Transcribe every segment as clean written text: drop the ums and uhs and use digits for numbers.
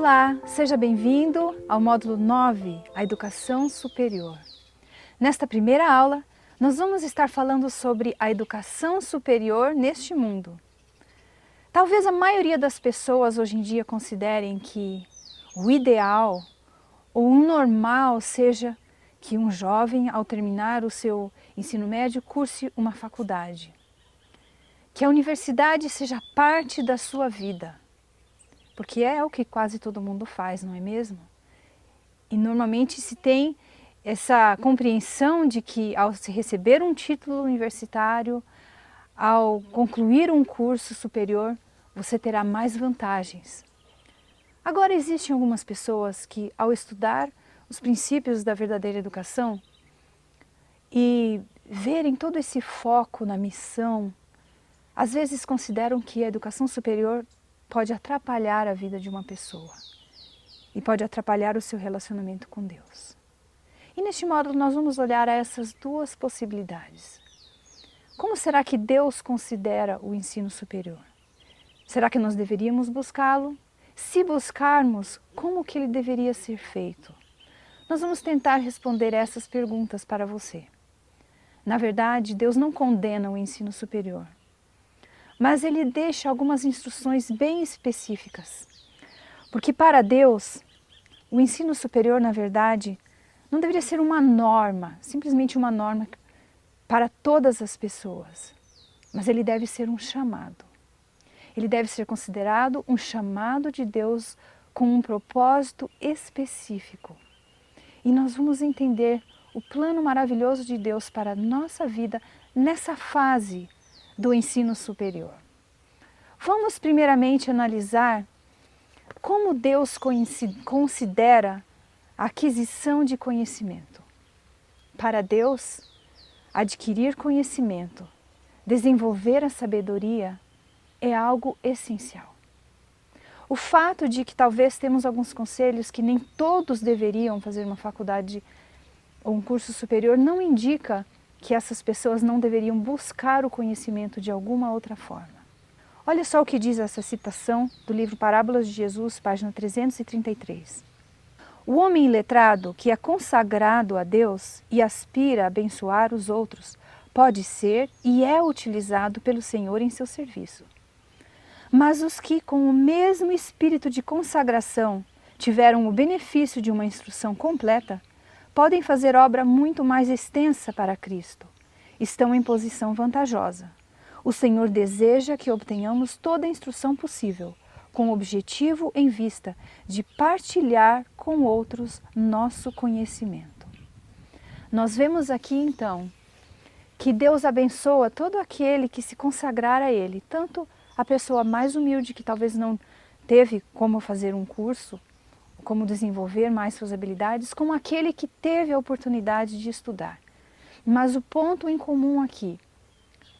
Olá, seja bem-vindo ao módulo 9, a Educação Superior. Nesta primeira aula, nós vamos estar falando sobre a educação superior neste mundo. Talvez a maioria das pessoas hoje em dia considerem que o ideal ou o normal seja que um jovem, ao terminar o seu ensino médio, curse uma faculdade. Que a universidade seja parte da sua vida. Porque é o que quase todo mundo faz, não é mesmo? E normalmente se tem essa compreensão de que ao se receber um título universitário, ao concluir um curso superior, você terá mais vantagens. Agora existem algumas pessoas que ao estudar os princípios da verdadeira educação e verem todo esse foco na missão, às vezes consideram que a educação superior pode atrapalhar a vida de uma pessoa e pode atrapalhar o seu relacionamento com Deus. E neste módulo nós vamos olhar a essas duas possibilidades. Como será que Deus considera o ensino superior? Será que nós deveríamos buscá-lo? Se buscarmos, como que ele deveria ser feito? Nós vamos tentar responder essas perguntas para você. Na verdade, Deus não condena o ensino superior. Mas ele deixa algumas instruções bem específicas. Porque para Deus, o ensino superior, na verdade, não deveria ser uma norma, simplesmente uma norma para todas as pessoas. Mas ele deve ser um chamado. Ele deve ser considerado um chamado de Deus com um propósito específico. E nós vamos entender o plano maravilhoso de Deus para a nossa vida nessa fase do ensino superior. Vamos primeiramente analisar como Deus considera a aquisição de conhecimento. Para Deus, adquirir conhecimento, desenvolver a sabedoria é algo essencial. O fato de que talvez temos alguns conselhos que nem todos deveriam fazer uma faculdade ou um curso superior não indica que essas pessoas não deveriam buscar o conhecimento de alguma outra forma. Olha só o que diz essa citação do livro Parábolas de Jesus, página 333. O homem iletrado que é consagrado a Deus e aspira a abençoar os outros pode ser e é utilizado pelo Senhor em seu serviço. Mas os que com o mesmo espírito de consagração tiveram o benefício de uma instrução completa, podem fazer obra muito mais extensa para Cristo. Estão em posição vantajosa. O Senhor deseja que obtenhamos toda a instrução possível, com o objetivo em vista de partilhar com outros nosso conhecimento. Nós vemos aqui então que Deus abençoa todo aquele que se consagrar a Ele, tanto a pessoa mais humilde que talvez não teve como fazer um curso, como desenvolver mais suas habilidades, como aquele que teve a oportunidade de estudar. Mas o ponto em comum aqui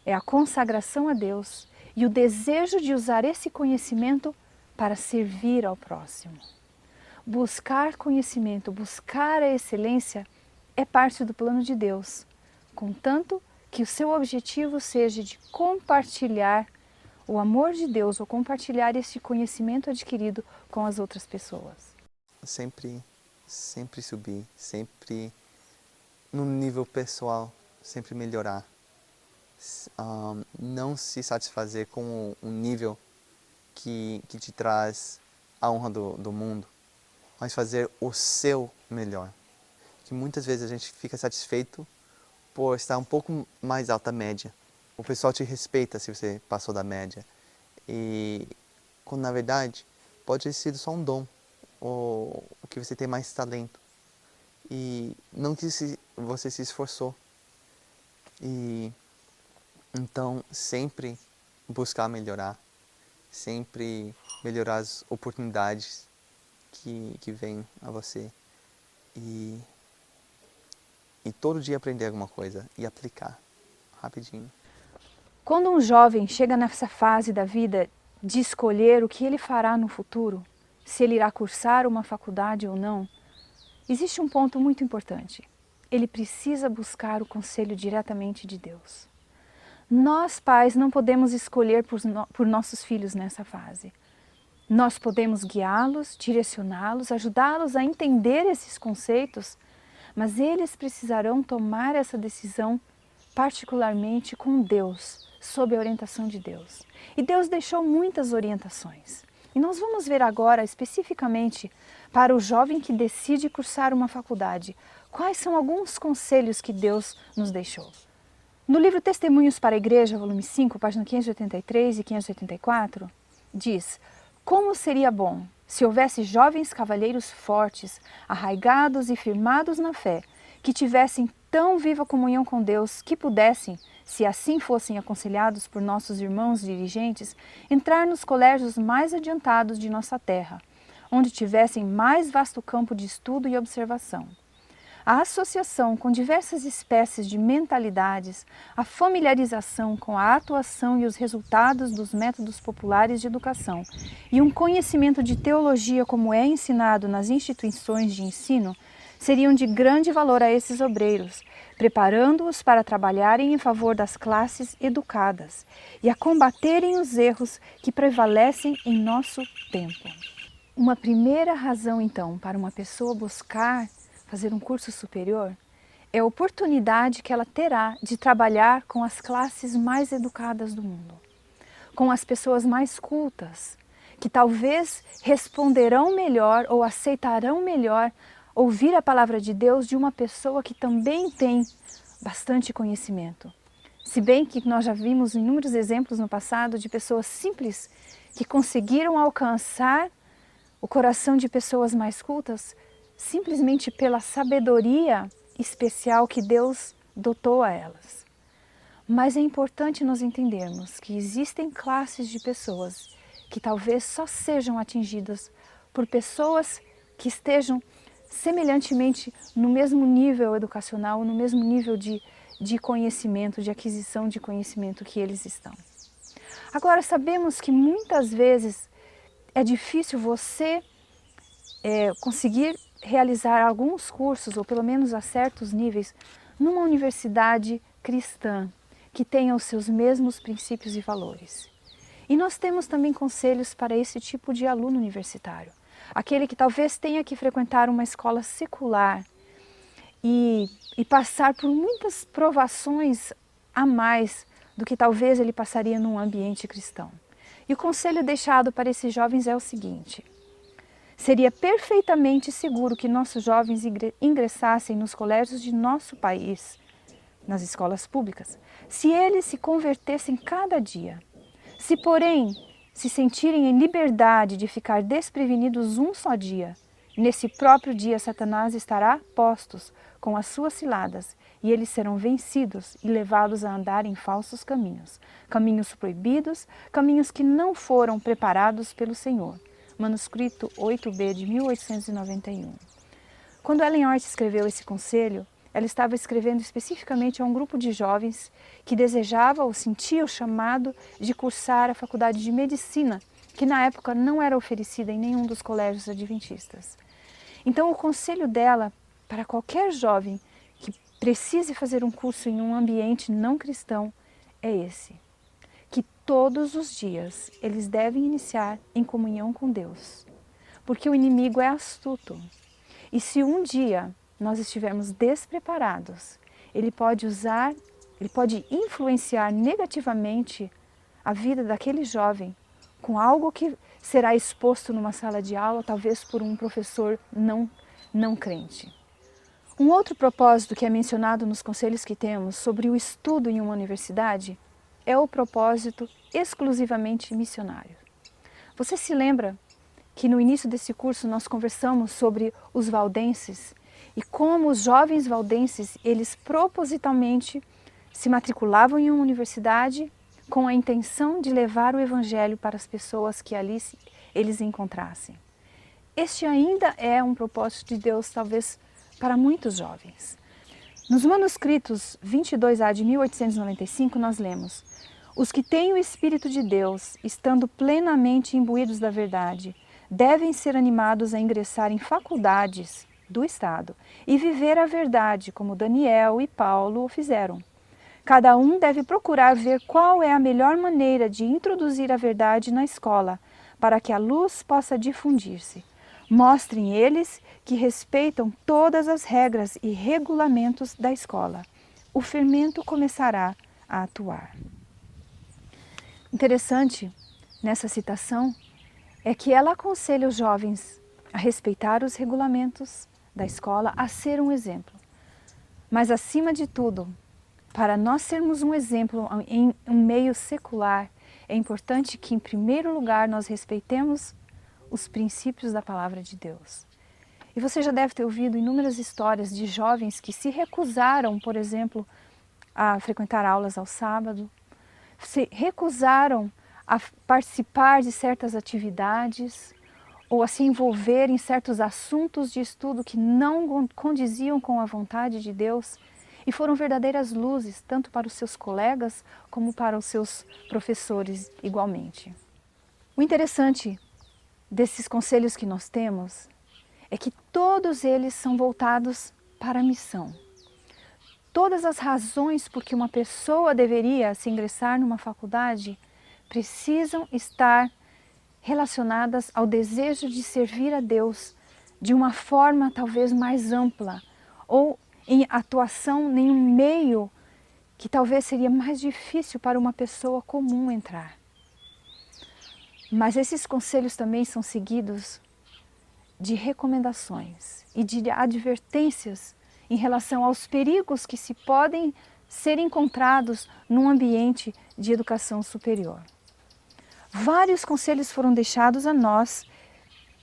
é a consagração a Deus e o desejo de usar esse conhecimento para servir ao próximo. Buscar conhecimento, buscar a excelência é parte do plano de Deus, contanto que o seu objetivo seja de compartilhar o amor de Deus ou compartilhar esse conhecimento adquirido com as outras pessoas. Sempre subir, sempre no nível pessoal, sempre melhorar. Não se satisfazer com um nível que te traz a honra do mundo, mas fazer o seu melhor. Que muitas vezes a gente fica satisfeito por estar um pouco mais alta média. O pessoal te respeita se você passou da média. E quando na verdade pode ter sido só um dom. Ou que você tem mais talento e não que você se esforçou. E então sempre buscar melhorar, sempre melhorar as oportunidades que vêm a você e todo dia aprender alguma coisa e aplicar rapidinho. Quando um jovem chega nessa fase da vida de escolher o que ele fará no futuro, se ele irá cursar uma faculdade ou não, existe um ponto muito importante. Ele precisa buscar o conselho diretamente de Deus. Nós, pais, não podemos escolher por nossos filhos nessa fase. Nós podemos guiá-los, direcioná-los, ajudá-los a entender esses conceitos, mas eles precisarão tomar essa decisão particularmente com Deus, sob a orientação de Deus. E Deus deixou muitas orientações. E nós vamos ver agora especificamente para o jovem que decide cursar uma faculdade, quais são alguns conselhos que Deus nos deixou. No livro Testemunhos para a Igreja, volume 5, página 583 e 584, diz: como seria bom se houvesse jovens cavalheiros fortes, arraigados e firmados na fé, que tivessem tão viva comunhão com Deus que pudessem, se assim fossem aconselhados por nossos irmãos dirigentes, entrar nos colégios mais adiantados de nossa terra, onde tivessem mais vasto campo de estudo e observação. A associação com diversas espécies de mentalidades, a familiarização com a atuação e os resultados dos métodos populares de educação e um conhecimento de teologia como é ensinado nas instituições de ensino seriam de grande valor a esses obreiros, preparando-os para trabalharem em favor das classes educadas e a combaterem os erros que prevalecem em nosso tempo. Uma primeira razão, então, para uma pessoa buscar fazer um curso superior é a oportunidade que ela terá de trabalhar com as classes mais educadas do mundo, com as pessoas mais cultas, que talvez responderão melhor ou aceitarão melhor ouvir a palavra de Deus de uma pessoa que também tem bastante conhecimento. Se bem que nós já vimos inúmeros exemplos no passado de pessoas simples que conseguiram alcançar o coração de pessoas mais cultas simplesmente pela sabedoria especial que Deus dotou a elas. Mas é importante nós entendermos que existem classes de pessoas que talvez só sejam atingidas por pessoas que estejam semelhantemente no mesmo nível educacional, no mesmo nível de conhecimento, de aquisição de conhecimento que eles estão. Agora, sabemos que muitas vezes é difícil você conseguir realizar alguns cursos, ou pelo menos a certos níveis, numa universidade cristã, que tenha os seus mesmos princípios e valores. E nós temos também conselhos para esse tipo de aluno universitário. Aquele que talvez tenha que frequentar uma escola secular e passar por muitas provações a mais do que talvez ele passaria num ambiente cristão. E o conselho deixado para esses jovens é o seguinte: seria perfeitamente seguro que nossos jovens ingressassem nos colégios de nosso país, nas escolas públicas, se eles se convertessem cada dia. Se, porém, se sentirem em liberdade de ficar desprevenidos um só dia, nesse próprio dia Satanás estará postos com as suas ciladas e eles serão vencidos e levados a andar em falsos caminhos, caminhos proibidos, caminhos que não foram preparados pelo Senhor. Manuscrito 8b de 1891. Quando Ellen White escreveu esse conselho, ela estava escrevendo especificamente a um grupo de jovens que desejava ou sentia o chamado de cursar a faculdade de medicina, que na época não era oferecida em nenhum dos colégios adventistas. Então o conselho dela para qualquer jovem que precise fazer um curso em um ambiente não cristão é esse: que todos os dias eles devem iniciar em comunhão com Deus, porque o inimigo é astuto. E se um dia nós estivermos despreparados, ele pode influenciar negativamente a vida daquele jovem com algo que será exposto numa sala de aula, talvez por um professor não crente. Um outro propósito que é mencionado nos conselhos que temos sobre o estudo em uma universidade é o propósito exclusivamente missionário. Você se lembra que no início desse curso nós conversamos sobre os valdenses e como os jovens valdenses, eles propositalmente se matriculavam em uma universidade com a intenção de levar o evangelho para as pessoas que ali eles encontrassem. Este ainda é um propósito de Deus, talvez, para muitos jovens. Nos manuscritos 22A de 1895, nós lemos: os que têm o Espírito de Deus, estando plenamente imbuídos da verdade, devem ser animados a ingressar em faculdades do Estado e viver a verdade, como Daniel e Paulo o fizeram. Cada um deve procurar ver qual é a melhor maneira de introduzir a verdade na escola, para que a luz possa difundir-se. Mostrem eles que respeitam todas as regras e regulamentos da escola. O fermento começará a atuar. Interessante nessa citação é que ela aconselha os jovens a respeitar os regulamentos da escola, a ser um exemplo. Mas, acima de tudo, para nós sermos um exemplo em um meio secular, é importante que, em primeiro lugar, nós respeitemos os princípios da palavra de Deus. E você já deve ter ouvido inúmeras histórias de jovens que se recusaram, por exemplo, a frequentar aulas ao sábado, se recusaram a participar de certas atividades ou a se envolver em certos assuntos de estudo que não condiziam com a vontade de Deus e foram verdadeiras luzes, tanto para os seus colegas como para os seus professores igualmente. O interessante desses conselhos que nós temos é que todos eles são voltados para a missão. Todas as razões por que uma pessoa deveria se ingressar numa faculdade precisam estar relacionadas ao desejo de servir a Deus de uma forma talvez mais ampla ou em atuação em um meio que talvez seria mais difícil para uma pessoa comum entrar. Mas esses conselhos também são seguidos de recomendações e de advertências em relação aos perigos que se podem ser encontrados num ambiente de educação superior. Vários conselhos foram deixados a nós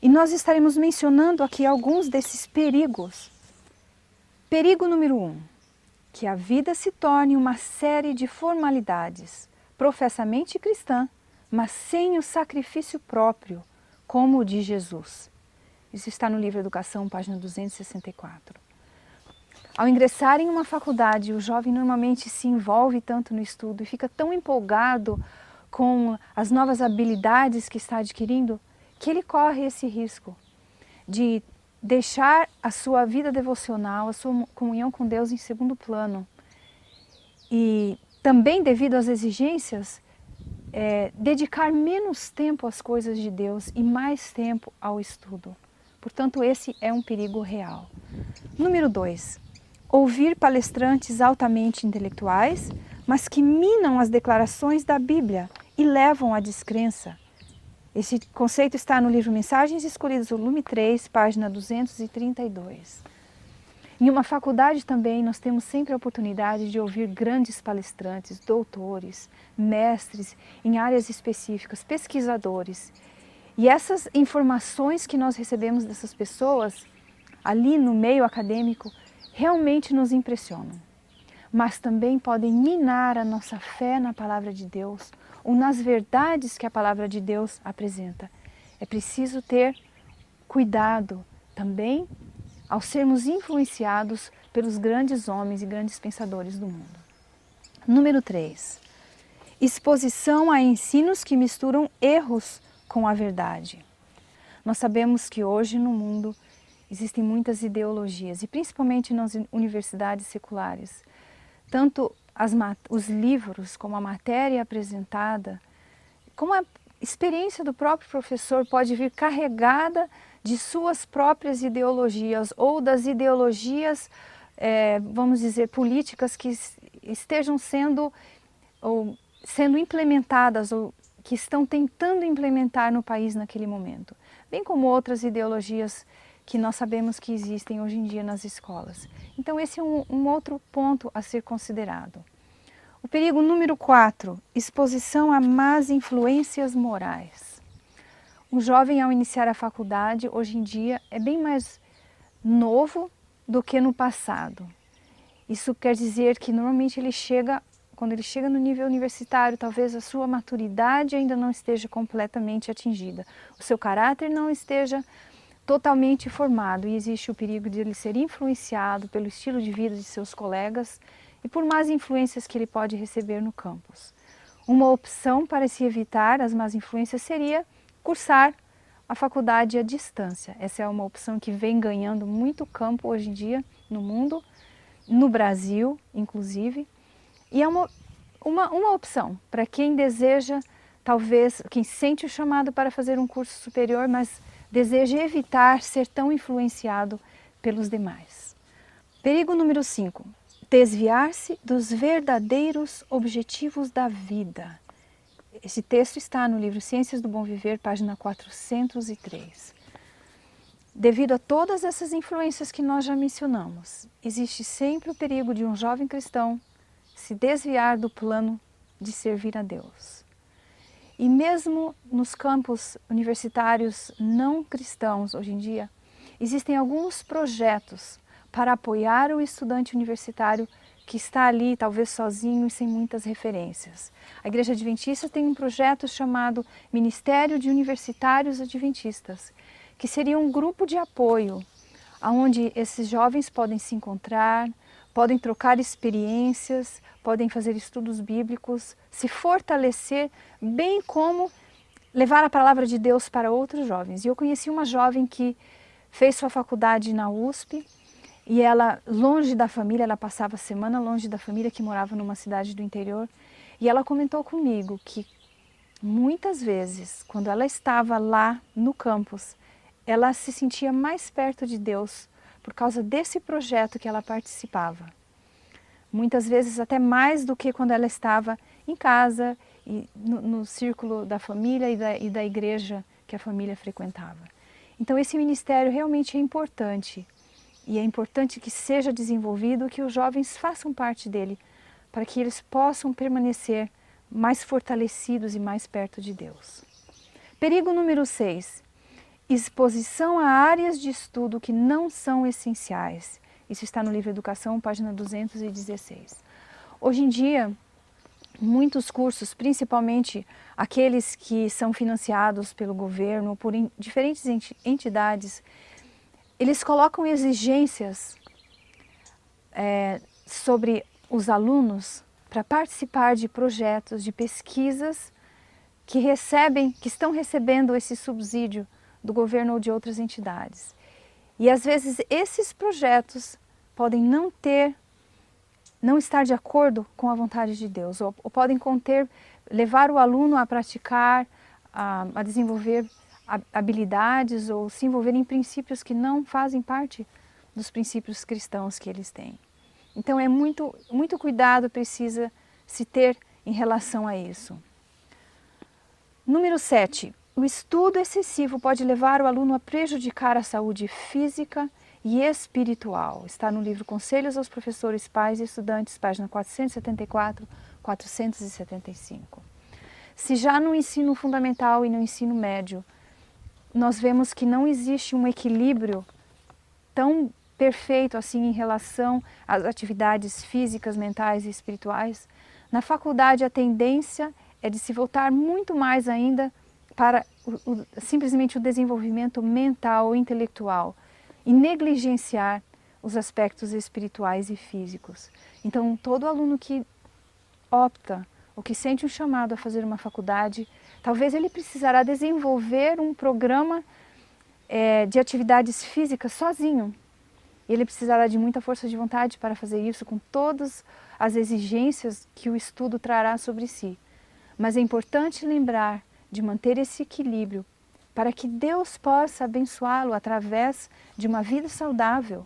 e nós estaremos mencionando aqui alguns desses perigos. Perigo número 1, que a vida se torne uma série de formalidades, professamente cristã, mas sem o sacrifício próprio, como o de Jesus. Isso está no livro Educação, página 264. Ao ingressar em uma faculdade, o jovem normalmente se envolve tanto no estudo e fica tão empolgado com as novas habilidades que está adquirindo, que ele corre esse risco de deixar a sua vida devocional, a sua comunhão com Deus em segundo plano. E também devido às exigências, dedicar menos tempo às coisas de Deus e mais tempo ao estudo. Portanto, esse é um perigo real. Número 2. Ouvir palestrantes altamente intelectuais, mas que minam as declarações da Bíblia e levam à descrença. Esse conceito está no livro Mensagens Escolhidas, volume 3, página 232. Em uma faculdade também nós temos sempre a oportunidade de ouvir grandes palestrantes, doutores, mestres em áreas específicas, pesquisadores. E essas informações que nós recebemos dessas pessoas, ali no meio acadêmico, realmente nos impressionam. Mas também podem minar a nossa fé na palavra de Deus ou nas verdades que a palavra de Deus apresenta. É preciso ter cuidado também ao sermos influenciados pelos grandes homens e grandes pensadores do mundo. Número 3. Exposição a ensinos que misturam erros com a verdade. Nós sabemos que hoje no mundo existem muitas ideologias e principalmente nas universidades seculares. Tanto os livros como a matéria apresentada, como a experiência do próprio professor pode vir carregada de suas próprias ideologias ou das ideologias, vamos dizer, políticas que estejam sendo implementadas ou que estão tentando implementar no país naquele momento, bem como outras ideologias que nós sabemos que existem hoje em dia nas escolas. Então esse é um outro ponto a ser considerado. O perigo número 4, exposição a más influências morais. O jovem ao iniciar a faculdade hoje em dia é bem mais novo do que no passado. Isso quer dizer que normalmente quando ele chega no nível universitário, talvez a sua maturidade ainda não esteja completamente atingida. O seu caráter não esteja totalmente formado e existe o perigo de ele ser influenciado pelo estilo de vida de seus colegas e por más influências que ele pode receber no campus. Uma opção para se evitar as más influências seria cursar a faculdade à distância. Essa é uma opção que vem ganhando muito campo hoje em dia no mundo, no Brasil inclusive, e é uma opção para quem deseja talvez quem sente o chamado para fazer um curso superior, mas deseja evitar ser tão influenciado pelos demais. Perigo número 5. Desviar-se dos verdadeiros objetivos da vida. Esse texto está no livro Ciências do Bom Viver, página 403. Devido a todas essas influências que nós já mencionamos, existe sempre o perigo de um jovem cristão se desviar do plano de servir a Deus. E mesmo nos campos universitários não cristãos hoje em dia, existem alguns projetos para apoiar o estudante universitário que está ali talvez sozinho e sem muitas referências. A Igreja Adventista tem um projeto chamado Ministério de Universitários Adventistas, que seria um grupo de apoio, onde esses jovens podem se encontrar, podem trocar experiências, podem fazer estudos bíblicos, se fortalecer, bem como levar a palavra de Deus para outros jovens. E eu conheci uma jovem que fez sua faculdade na USP, e ela, longe da família, ela passava a semana longe da família, que morava numa cidade do interior, e ela comentou comigo que muitas vezes, quando ela estava lá no campus, ela se sentia mais perto de Deus por causa desse projeto que ela participava. Muitas vezes até mais do que quando ela estava em casa, e no círculo da família e da igreja que a família frequentava. Então esse ministério realmente é importante. E é importante que seja desenvolvido, que os jovens façam parte dele, para que eles possam permanecer mais fortalecidos e mais perto de Deus. Perigo número 6. Exposição a áreas de estudo que não são essenciais. Isso está no livro Educação, página 216. Hoje em dia, muitos cursos, principalmente aqueles que são financiados pelo governo ou por diferentes entidades, eles colocam exigências sobre os alunos para participar de projetos, de pesquisas que estão recebendo esse subsídio do governo ou de outras entidades. E às vezes esses projetos podem não estar de acordo com a vontade de Deus, ou podem levar o aluno a praticar, a desenvolver habilidades ou se envolver em princípios que não fazem parte dos princípios cristãos que eles têm. Então muito cuidado precisa se ter em relação a isso. Número 7. O estudo excessivo pode levar o aluno a prejudicar a saúde física e espiritual. Está no livro Conselhos aos Professores, Pais e Estudantes, página 474, 475. Se já no ensino fundamental e no ensino médio, nós vemos que não existe um equilíbrio tão perfeito assim em relação às atividades físicas, mentais e espirituais, na faculdade a tendência é de se voltar muito mais ainda para simplesmente o desenvolvimento mental ou intelectual e negligenciar os aspectos espirituais e físicos. Então, todo aluno que opta ou que sente um chamado a fazer uma faculdade, talvez ele precisará desenvolver um programa de atividades físicas sozinho. Ele precisará de muita força de vontade para fazer isso, com todas as exigências que o estudo trará sobre si. Mas é importante lembrar de manter esse equilíbrio para que Deus possa abençoá-lo através de uma vida saudável,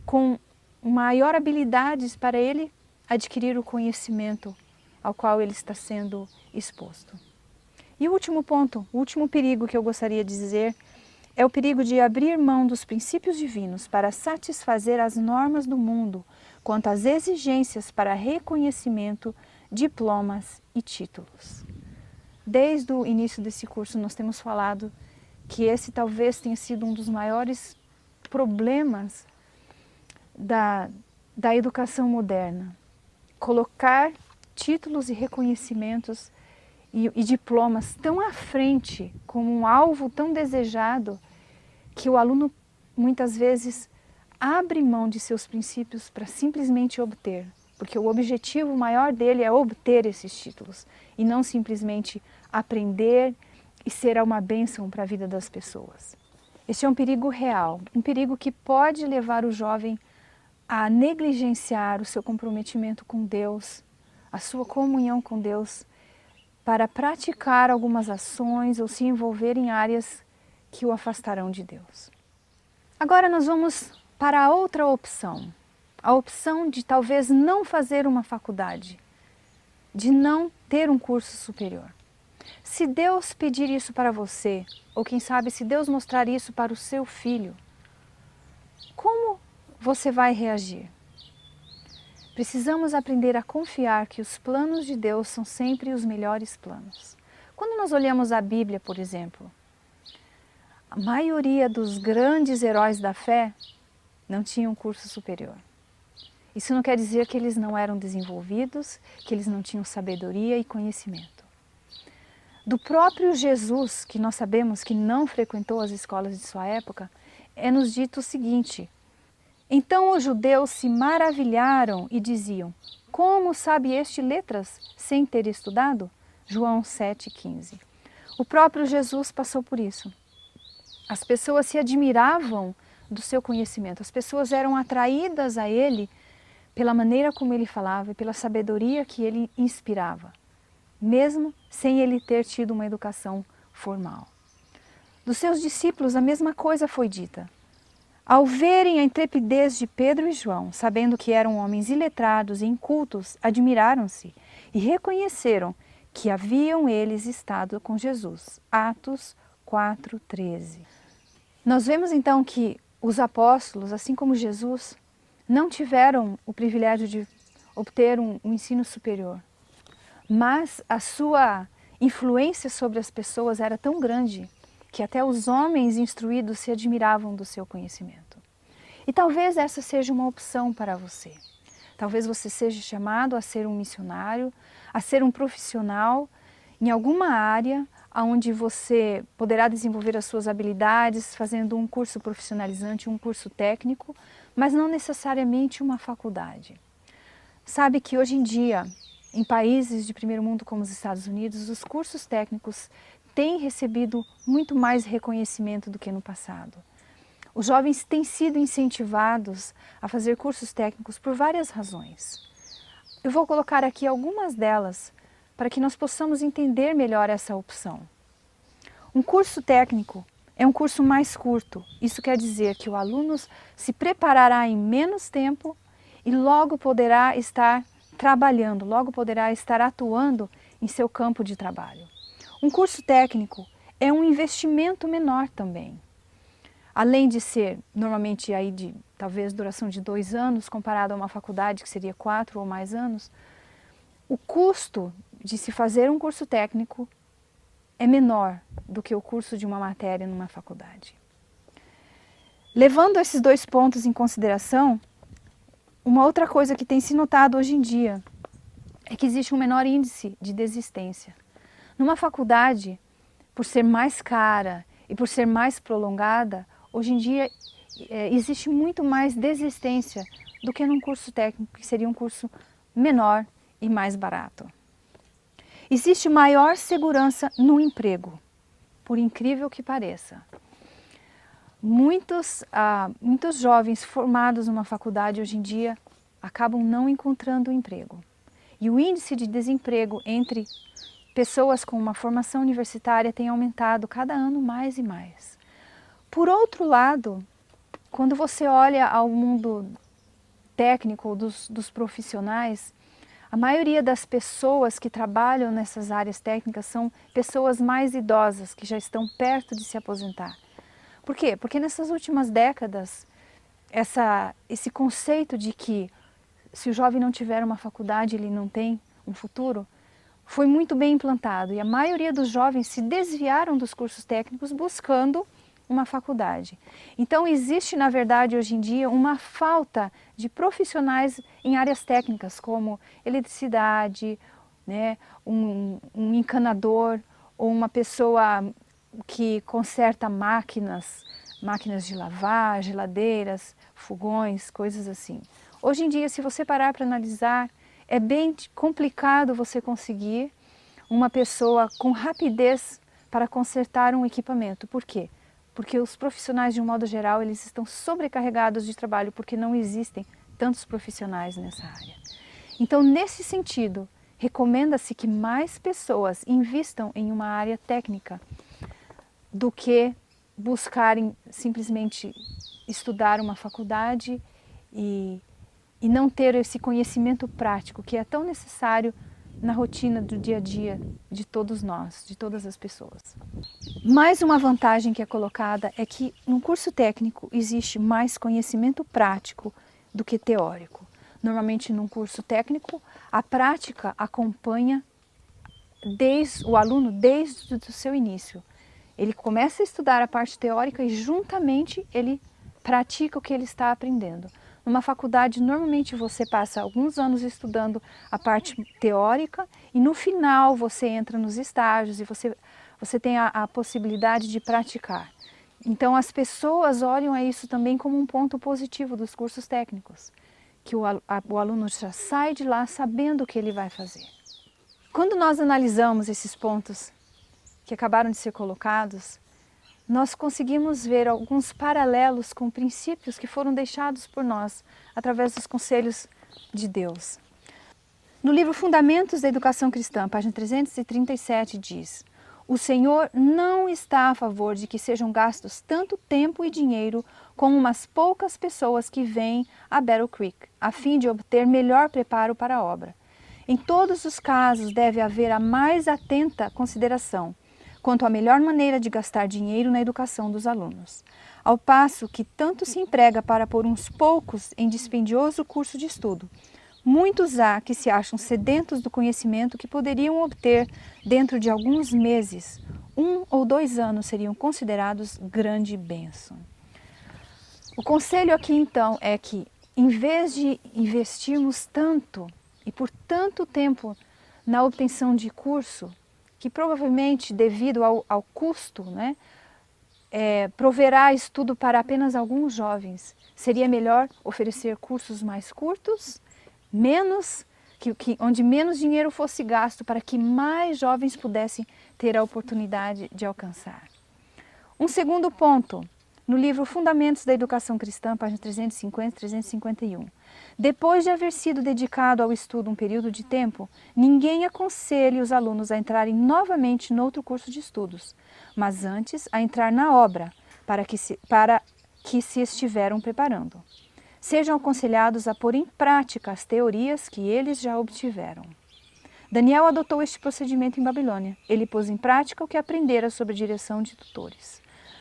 com maior habilidades para ele adquirir o conhecimento ao qual ele está sendo exposto. E o último ponto, o último perigo que eu gostaria de dizer é o perigo de abrir mão dos princípios divinos para satisfazer as normas do mundo quanto às exigências para reconhecimento, diplomas e títulos. Desde o início desse curso nós temos falado que esse talvez tenha sido um dos maiores problemas da educação moderna. Colocar títulos e reconhecimentos e diplomas tão à frente, como um alvo tão desejado, que o aluno muitas vezes abre mão de seus princípios para simplesmente obter, porque o objetivo maior dele é obter esses títulos e não simplesmente aprender e ser uma bênção para a vida das pessoas. Esse é um perigo real, um perigo que pode levar o jovem a negligenciar o seu comprometimento com Deus, a sua comunhão com Deus, para praticar algumas ações ou se envolver em áreas que o afastarão de Deus. Agora nós vamos para a outra opção, a opção de talvez não fazer uma faculdade, de não ter um curso superior. Se Deus pedir isso para você, ou quem sabe se Deus mostrar isso para o seu filho, como você vai reagir? Precisamos aprender a confiar que os planos de Deus são sempre os melhores planos. Quando nós olhamos a Bíblia, por exemplo, a maioria dos grandes heróis da fé não tinham curso superior. Isso não quer dizer que eles não eram desenvolvidos, que eles não tinham sabedoria e conhecimento. Do próprio Jesus, que nós sabemos que não frequentou as escolas de sua época, é-nos dito o seguinte: então os judeus se maravilharam e diziam: como sabe este letras sem ter estudado? João 7,15. O próprio Jesus passou por isso. As pessoas se admiravam do seu conhecimento, as pessoas eram atraídas a ele pela maneira como ele falava e pela sabedoria que ele inspirava, mesmo sem ele ter tido uma educação formal. Dos seus discípulos a mesma coisa foi dita. Ao verem a intrepidez de Pedro e João, sabendo que eram homens iletrados e incultos, admiraram-se e reconheceram que haviam eles estado com Jesus. Atos 4:13. Nós vemos então que os apóstolos, assim como Jesus, não tiveram o privilégio de obter um ensino superior, mas a sua influência sobre as pessoas era tão grande que até os homens instruídos se admiravam do seu conhecimento. E talvez essa seja uma opção para você. Talvez você seja chamado a ser um missionário, a ser um profissional em alguma área onde você poderá desenvolver as suas habilidades fazendo um curso profissionalizante, um curso técnico, mas não necessariamente uma faculdade. Sabe que hoje em dia, em países de primeiro mundo como os Estados Unidos, os cursos técnicos têm recebido muito mais reconhecimento do que no passado. Os jovens têm sido incentivados a fazer cursos técnicos por várias razões. Eu vou colocar aqui algumas delas para que nós possamos entender melhor essa opção. Um curso técnico é um curso mais curto. Isso quer dizer que o aluno se preparará em menos tempo e logo poderá estar trabalhando, logo poderá estar atuando em seu campo de trabalho. Um curso técnico é um investimento menor também. Além de ser normalmente aí de talvez duração de 2 anos, comparado a uma faculdade que seria 4 ou mais anos, o custo de se fazer um curso técnico é menor do que o curso de uma matéria numa faculdade. Levando esses 2 pontos em consideração, uma outra coisa que tem se notado hoje em dia é que existe um menor índice de desistência. Numa faculdade, por ser mais cara e por ser mais prolongada, hoje em dia existe muito mais desistência do que num curso técnico, que seria um curso menor e mais barato. Existe maior segurança no emprego, por incrível que pareça. Muitos jovens formados numa faculdade hoje em dia acabam não encontrando emprego. E o índice de desemprego entre pessoas com uma formação universitária tem aumentado cada ano mais e mais. Por outro lado, quando você olha ao mundo técnico dos profissionais, a maioria das pessoas que trabalham nessas áreas técnicas são pessoas mais idosas, que já estão perto de se aposentar. Por quê? Porque nessas últimas décadas, esse conceito de que se o jovem não tiver uma faculdade, ele não tem um futuro, foi muito bem implantado. E a maioria dos jovens se desviaram dos cursos técnicos buscando uma faculdade. Então existe, na verdade, hoje em dia, uma falta de profissionais em áreas técnicas, como eletricidade, né, um encanador, ou uma pessoa que conserta máquinas de lavar, geladeiras, fogões, coisas assim. Hoje em dia, se você parar para analisar, é bem complicado você conseguir uma pessoa com rapidez para consertar um equipamento. Por quê? Porque os profissionais, de um modo geral, eles estão sobrecarregados de trabalho, porque não existem tantos profissionais nessa área. Então, nesse sentido, recomenda-se que mais pessoas invistam em uma área técnica do que buscarem simplesmente estudar uma faculdade e não ter esse conhecimento prático que é tão necessário na rotina do dia a dia de todos nós, de todas as pessoas. Mais uma vantagem que é colocada é que no curso técnico existe mais conhecimento prático do que teórico. Normalmente num curso técnico a prática acompanha o aluno desde o seu início. Ele começa a estudar a parte teórica e juntamente ele pratica o que ele está aprendendo. Numa faculdade, normalmente você passa alguns anos estudando a parte teórica e no final você entra nos estágios e você tem a possibilidade de praticar. Então as pessoas olham a isso também como um ponto positivo dos cursos técnicos, que o aluno já sai de lá sabendo o que ele vai fazer. Quando nós analisamos esses pontos que acabaram de ser colocados, nós conseguimos ver alguns paralelos com princípios que foram deixados por nós através dos conselhos de Deus. No livro Fundamentos da Educação Cristã, página 337, diz: o Senhor não está a favor de que sejam gastos tanto tempo e dinheiro com umas poucas pessoas que vêm a Battle Creek, a fim de obter melhor preparo para a obra. Em todos os casos deve haver a mais atenta consideração quanto à melhor maneira de gastar dinheiro na educação dos alunos. Ao passo que tanto se emprega para pôr uns poucos em dispendioso curso de estudo, muitos há que se acham sedentos do conhecimento que poderiam obter dentro de alguns meses. 1 ou 2 anos seriam considerados grande bênção. O conselho aqui então é que, em vez de investirmos tanto e por tanto tempo na obtenção de curso, que provavelmente devido ao custo, né, proverá estudo para apenas alguns jovens, seria melhor oferecer cursos mais curtos, onde menos dinheiro fosse gasto para que mais jovens pudessem ter a oportunidade de alcançar. Um segundo ponto, no livro Fundamentos da Educação Cristã, página 350 e 351. Depois de haver sido dedicado ao estudo um período de tempo, ninguém aconselha os alunos a entrarem novamente noutro curso de estudos, mas antes a entrar na obra para que se estiveram preparando. Sejam aconselhados a pôr em prática as teorias que eles já obtiveram. Daniel adotou este procedimento em Babilônia. Ele pôs em prática o que aprendera sob a direção de tutores.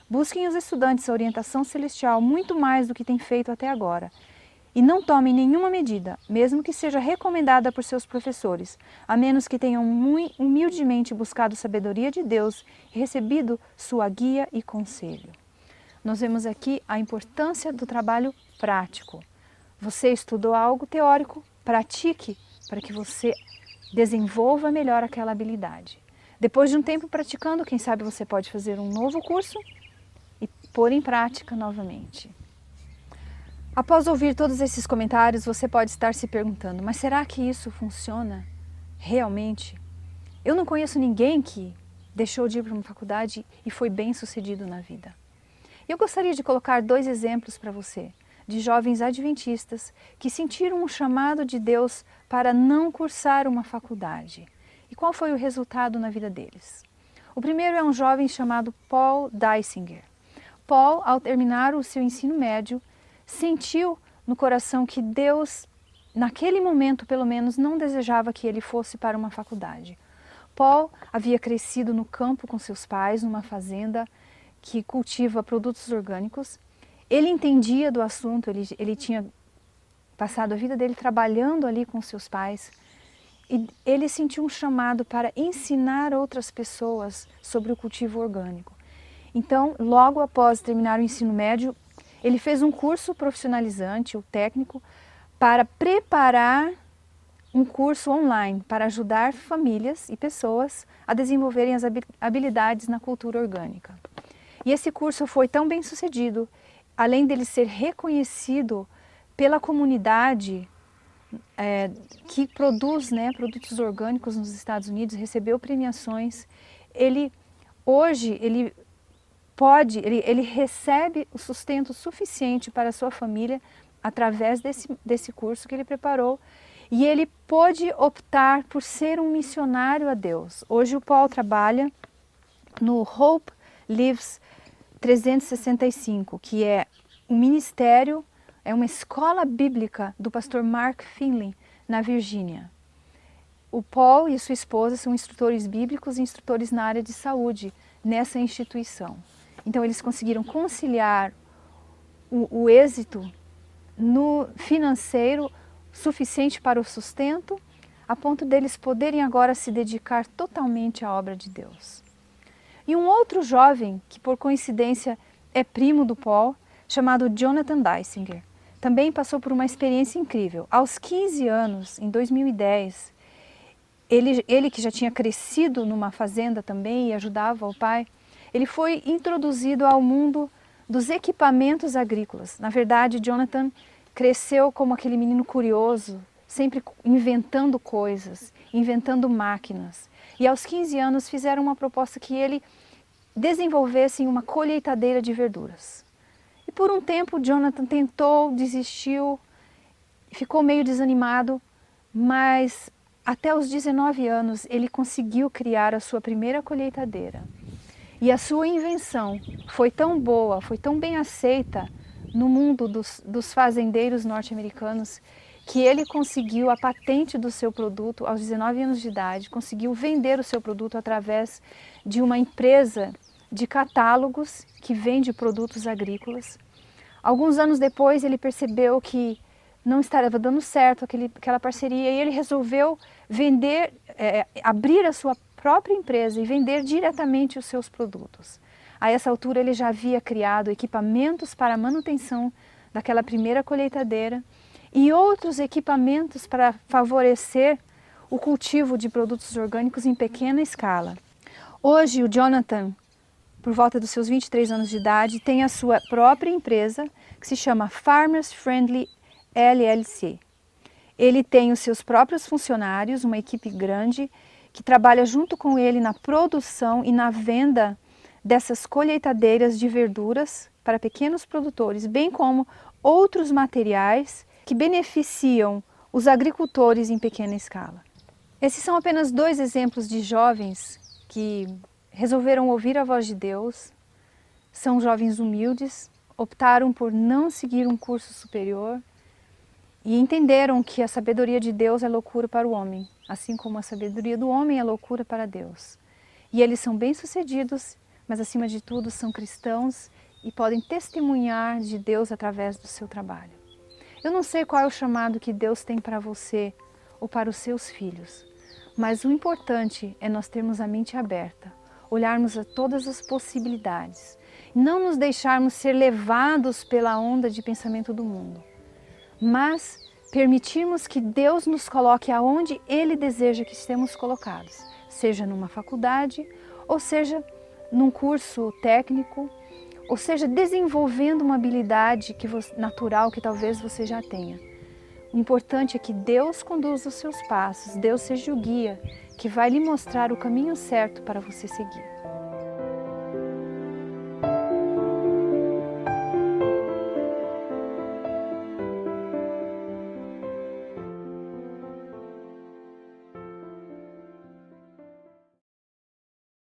Busquem os estudantes a orientação celestial muito mais do que têm feito até agora. E não tomem nenhuma medida, mesmo que seja recomendada por seus professores, a menos que tenham humildemente buscado sabedoria de Deus e recebido sua guia e conselho. Nós vemos aqui a importância do trabalho prático. Você estudou algo teórico, pratique para que você desenvolva melhor aquela habilidade. Depois de um tempo praticando, quem sabe você pode fazer um novo curso e pôr em prática novamente. Após ouvir todos esses comentários, você pode estar se perguntando, mas será que isso funciona realmente? Eu não conheço ninguém que deixou de ir para uma faculdade e foi bem sucedido na vida. Eu gostaria de colocar 2 exemplos para você, de jovens adventistas que sentiram um chamado de Deus para não cursar uma faculdade. E qual foi o resultado na vida deles? O primeiro é um jovem chamado Paul Dysinger. Paul, ao terminar o seu ensino médio, sentiu no coração que Deus, naquele momento pelo menos, não desejava que ele fosse para uma faculdade. Paul havia crescido no campo com seus pais, numa fazenda que cultiva produtos orgânicos. Ele entendia do assunto, ele tinha passado a vida dele trabalhando ali com seus pais. E ele sentiu um chamado para ensinar outras pessoas sobre o cultivo orgânico. Então, logo após terminar o ensino médio, ele fez um curso profissionalizante, o técnico, para preparar um curso online para ajudar famílias e pessoas a desenvolverem as habilidades na cultura orgânica. E esse curso foi tão bem sucedido, além dele ser reconhecido pela comunidade que produz produtos orgânicos nos Estados Unidos, recebeu premiações. Hoje ele recebe o sustento suficiente para a sua família através desse curso que ele preparou. e ele pôde optar por ser um missionário a Deus. Hoje o Paul trabalha no Hope Lives 365, que é um ministério, é uma escola bíblica do pastor Mark Finley, na Virgínia. O Paul e sua esposa são instrutores bíblicos e instrutores na área de saúde nessa instituição. Então eles conseguiram conciliar o êxito no financeiro suficiente para o sustento, a ponto deles poderem agora se dedicar totalmente à obra de Deus. E um outro jovem, que por coincidência é primo do Paul, chamado Jonathan Dysinger, também passou por uma experiência incrível. Aos 15 anos, em 2010, ele que já tinha crescido numa fazenda também e ajudava o pai, ele foi introduzido ao mundo dos equipamentos agrícolas. Na verdade, Jonathan cresceu como aquele menino curioso, sempre inventando coisas, inventando máquinas. E aos 15 anos fizeram uma proposta que ele desenvolvesse uma colheitadeira de verduras. E por um tempo Jonathan tentou, desistiu, ficou meio desanimado, mas até os 19 anos ele conseguiu criar a sua primeira colheitadeira. E a sua invenção foi tão boa, foi tão bem aceita no mundo dos fazendeiros norte-americanos, que ele conseguiu a patente do seu produto aos 19 anos de idade, conseguiu vender o seu produto através de uma empresa de catálogos que vende produtos agrícolas. Alguns anos depois ele percebeu que não estava dando certo aquela parceria e ele resolveu vender, abrir a sua própria empresa e vender diretamente os seus produtos. A essa altura ele já havia criado equipamentos para a manutenção daquela primeira colheitadeira e outros equipamentos para favorecer o cultivo de produtos orgânicos em pequena escala. Hoje o Jonathan, por volta dos seus 23 anos de idade, tem a sua própria empresa que se chama Farmers Friendly LLC. Ele tem os seus próprios funcionários, uma equipe grande, que trabalha junto com ele na produção e na venda dessas colheitadeiras de verduras para pequenos produtores, bem como outros materiais que beneficiam os agricultores em pequena escala. Esses são apenas 2 exemplos de jovens que resolveram ouvir a voz de Deus, são jovens humildes, optaram por não seguir um curso superior e entenderam que a sabedoria de Deus é loucura para o homem, assim como a sabedoria do homem é loucura para Deus. E eles são bem-sucedidos, mas acima de tudo são cristãos e podem testemunhar de Deus através do seu trabalho. Eu não sei qual é o chamado que Deus tem para você ou para os seus filhos, mas o importante é nós termos a mente aberta, olharmos a todas as possibilidades, não nos deixarmos ser levados pela onda de pensamento do mundo, mas permitirmos que Deus nos coloque aonde Ele deseja que estejamos colocados, seja numa faculdade, ou seja num curso técnico, ou seja desenvolvendo uma habilidade natural que talvez você já tenha. O importante é que Deus conduza os seus passos, Deus seja o guia que vai lhe mostrar o caminho certo para você seguir.